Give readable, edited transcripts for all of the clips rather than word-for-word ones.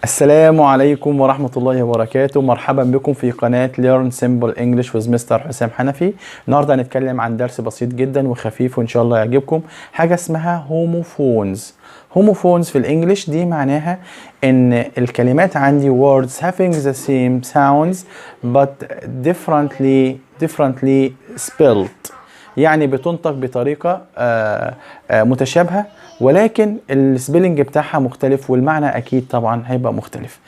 السلام عليكم ورحمة الله وبركاته. مرحبا بكم في قناة Learn Simple English with Mr. حسام حنفي. النهاردة هنتكلم عن درس بسيط جدا وخفيف وإن شاء الله يعجبكم. حاجة اسمها homophones. homophones في الإنجليش دي معناها إن الكلمات عندي words having the same sounds but differently spelled. يعني بتنطق بطريقة متشابهة ولكن السبيلنج بتاعها مختلف والمعنى اكيد طبعا هيبقى مختلف.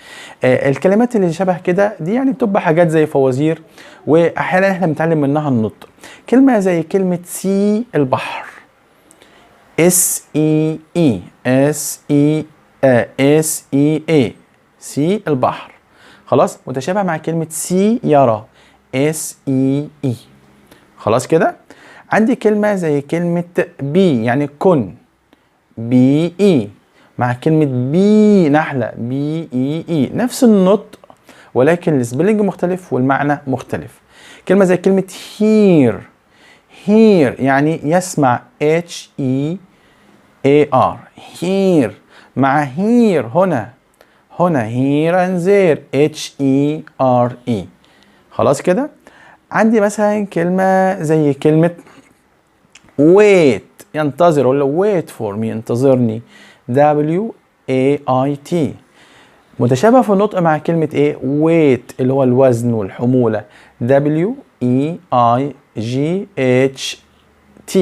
الكلمات اللي شبه كده دي يعني بتبقى حاجات زي فوازير واحيانا احنا بنتعلم منها النطق. كلمة زي كلمة سي البحر S-E-E سي البحر، خلاص متشابه مع كلمة سيارة S-E-E. خلاص كده. عندي كلمة زي كلمة بي يعني كن بي اي مع كلمة بي نحلة بي اي اي، نفس النطق ولكن السبيلنج مختلف والمعنى مختلف. كلمة زي كلمة هير يعني يسمع H-E-A-R هير مع هير هنا هير and there H-E-R-E. خلاص كده. عندي مثلا كلمة زي كلمة wait ينتظر، اقول له wait for me انتظرني W-A-I-T. متشابه في النطق مع كلمة ايه weight اللي هو الوزن والحمولة W-E-I-G-H-T.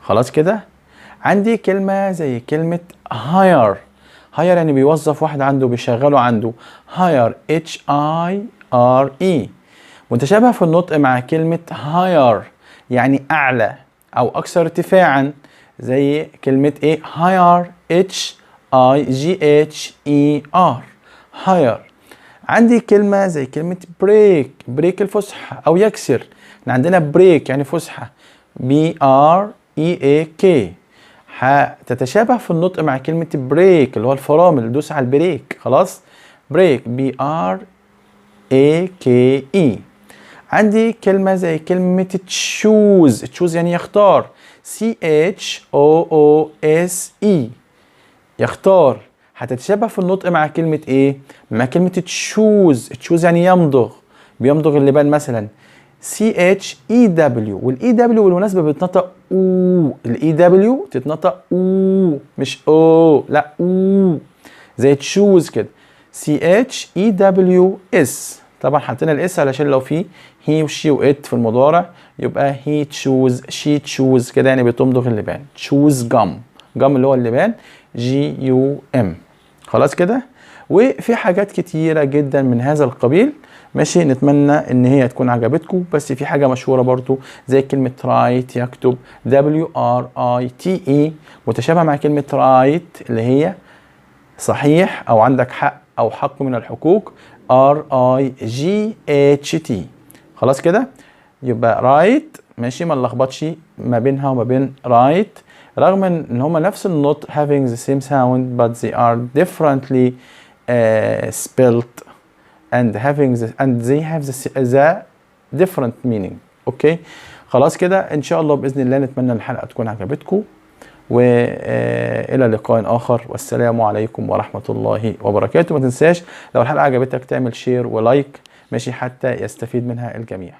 خلاص كده. عندي كلمة زي كلمة hire يعني بيوظف واحد عنده بيشغله عنده hire H-I-R-E. متشابه في النطق مع كلمة higher يعني أعلى أو أكثر ارتفاعا زي كلمة إيه higher H-I-G-H-E-R higher. عندي كلمة زي كلمة break الفسحة أو يكسر. احنا عندنا break يعني فسحة B-R-E-A-K. هتتشابه في النطق مع كلمة break اللي هو الفرامل، دوس على البريك. خلاص break B-R-A-K-E. عندي كلمة زي كلمة choose يعني يختار C-H-O-O-S-E يختار. هتتشابه في النطق مع كلمة ايه؟ مع كلمة choose يعني بيمضغ اللبان مثلا C-H-E-W. والE-W بالمناسبة بتنطق او، الE-W تتنطق او مش او، لا او زي choose كده C-H-E-W-S. طبعا حطينا الاس علشان لو في هي وشي وات في المضارع يبقى هي تشوز شي تشوز كده، يعني بتمضغ اللبان. تشوز جم اللي هو اللبان G-U-M. خلاص كده. وفي حاجات كتيرة جدا من هذا القبيل. ماشي، نتمنى ان هي تكون عجبتكم. بس في حاجة مشهورة برضو زي كلمة رايت يكتب W-R-I-T-E متشابهة مع كلمة رايت اللي هي صحيح او عندك حق او حق من الحقوق R-I-G-H-T. خلاص كده. يبقى رايت ماشي، ما نلخبطش ما بينها وما بين رايت رغم ان هما نفس النطق having the same sound but they are differently spelled and they have the different meaning. اوكي خلاص كده. ان شاء الله باذن الله نتمنى الحلقه تكون عجبتكم والى لقاء اخر، والسلام عليكم ورحمه الله وبركاته. ما تنساش لو الحلقه عجبتك تعمل شير ولايك ماشي حتى يستفيد منها الجميع.